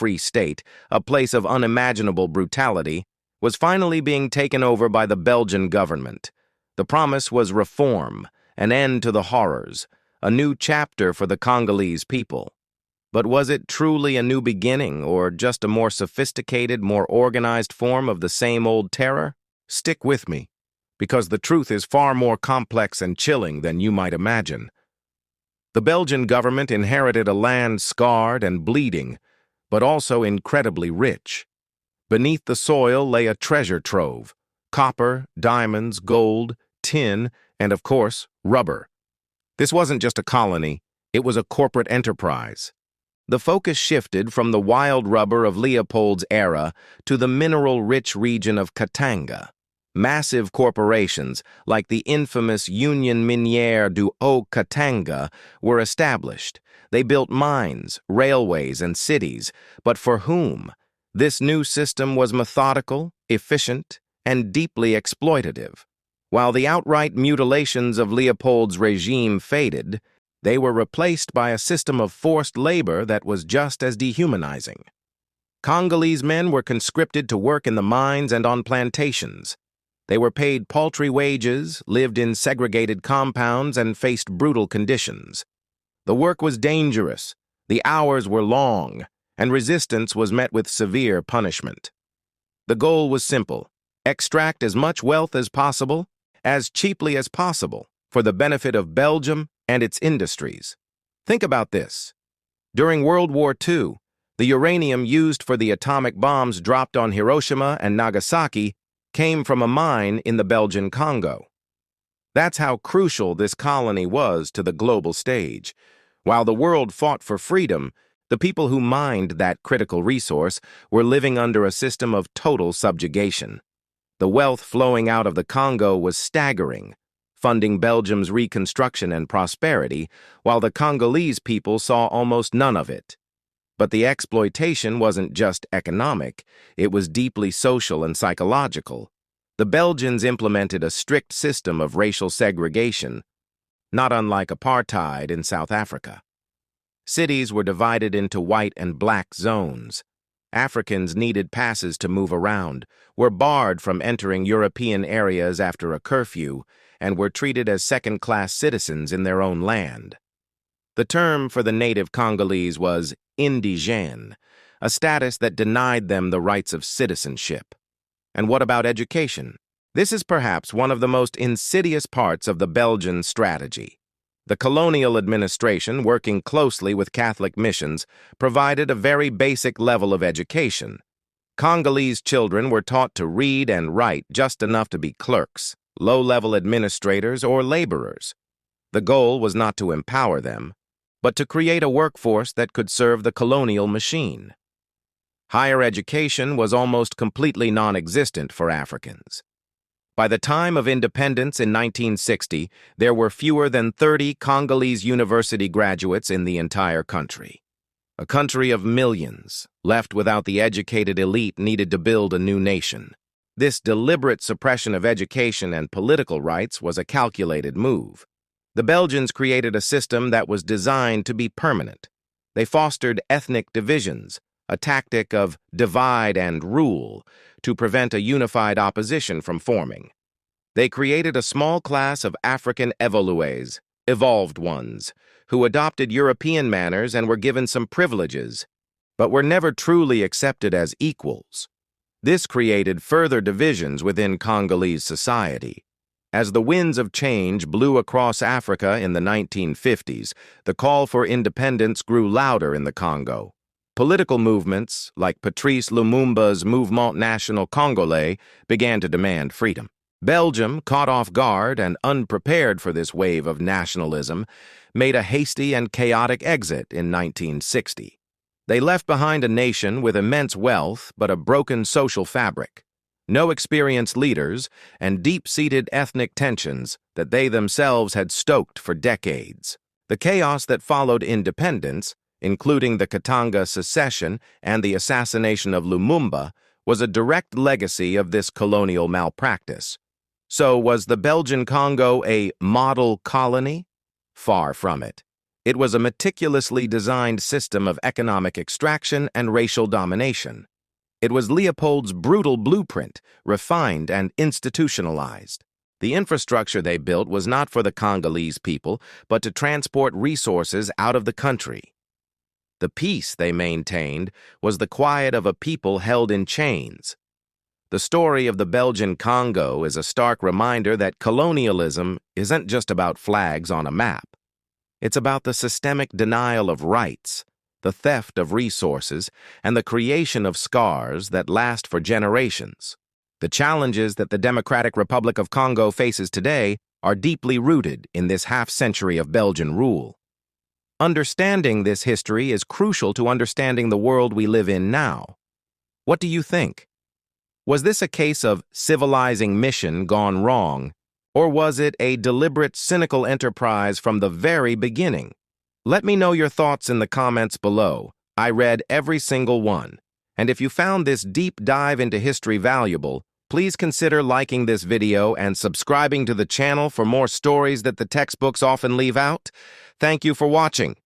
free state, a place of unimaginable brutality, was finally being taken over by the Belgian government. The promise was reform, an end to the horrors, a new chapter for the Congolese people. But was it truly a new beginning, or just a more sophisticated, more organized form of the same old terror? Stick with me, because the truth is far more complex and chilling than you might imagine. The Belgian government inherited a land scarred and bleeding, but also incredibly rich. Beneath the soil lay a treasure trove: copper, diamonds, gold, tin, and of course, rubber. This wasn't just a colony, it was a corporate enterprise. The focus shifted from the wild rubber of Leopold's era to the mineral-rich region of Katanga. Massive corporations, like the infamous Union Minière du Haut-Katanga, were established. They built mines, railways, and cities, but for whom? This new system was methodical, efficient, and deeply exploitative. While the outright mutilations of Leopold's regime faded, they were replaced by a system of forced labor that was just as dehumanizing. Congolese men were conscripted to work in the mines and on plantations. They were paid paltry wages, lived in segregated compounds, and faced brutal conditions. The work was dangerous, the hours were long, and resistance was met with severe punishment. The goal was simple: extract as much wealth as possible, as cheaply as possible, for the benefit of Belgium and its industries. Think about this. During World War II, the uranium used for the atomic bombs dropped on Hiroshima and Nagasaki came from a mine in the Belgian Congo. That's how crucial this colony was to the global stage. While the world fought for freedom, the people who mined that critical resource were living under a system of total subjugation. The wealth flowing out of the Congo was staggering, funding Belgium's reconstruction and prosperity, while the Congolese people saw almost none of it. But the exploitation wasn't just economic, it was deeply social and psychological. The Belgians implemented a strict system of racial segregation, not unlike apartheid in South Africa. Cities were divided into white and black zones. Africans needed passes to move around, were barred from entering European areas after a curfew, and were treated as second-class citizens in their own land. The term for the native Congolese was indigène, a status that denied them the rights of citizenship. And what about education? This is perhaps one of the most insidious parts of the Belgian strategy. The colonial administration, working closely with Catholic missions, provided a very basic level of education. Congolese children were taught to read and write just enough to be clerks, low-level administrators, or laborers. The goal was not to empower them, but to create a workforce that could serve the colonial machine. Higher education was almost completely non-existent for Africans. By the time of independence in 1960, there were fewer than 30 Congolese university graduates in the entire country. A country of millions, left without the educated elite needed to build a new nation. This deliberate suppression of education and political rights was a calculated move. The Belgians created a system that was designed to be permanent. They fostered ethnic divisions, a tactic of divide and rule, to prevent a unified opposition from forming. They created a small class of African évolués, evolved ones, who adopted European manners and were given some privileges, but were never truly accepted as equals. This created further divisions within Congolese society. As the winds of change blew across Africa in the 1950s, the call for independence grew louder in the Congo. Political movements, like Patrice Lumumba's Mouvement National Congolais, began to demand freedom. Belgium, caught off guard and unprepared for this wave of nationalism, made a hasty and chaotic exit in 1960. They left behind a nation with immense wealth but a broken social fabric, no experienced leaders, and deep-seated ethnic tensions that they themselves had stoked for decades. The chaos that followed independence, including the Katanga secession and the assassination of Lumumba, was a direct legacy of this colonial malpractice. So, was the Belgian Congo a model colony? Far from it. It was a meticulously designed system of economic extraction and racial domination. It was Leopold's brutal blueprint, refined and institutionalized. The infrastructure they built was not for the Congolese people, but to transport resources out of the country. The peace they maintained was the quiet of a people held in chains. The story of the Belgian Congo is a stark reminder that colonialism isn't just about flags on a map. It's about the systemic denial of rights, the theft of resources, and the creation of scars that last for generations. The challenges that the Democratic Republic of Congo faces today are deeply rooted in this half-century of Belgian rule. Understanding this history is crucial to understanding the world we live in now. What do you think? Was this a case of civilizing mission gone wrong, or was it a deliberate, cynical enterprise from the very beginning? Let me know your thoughts in the comments below. I read every single one. And if you found this deep dive into history valuable, please consider liking this video and subscribing to the channel for more stories that the textbooks often leave out. Thank you for watching.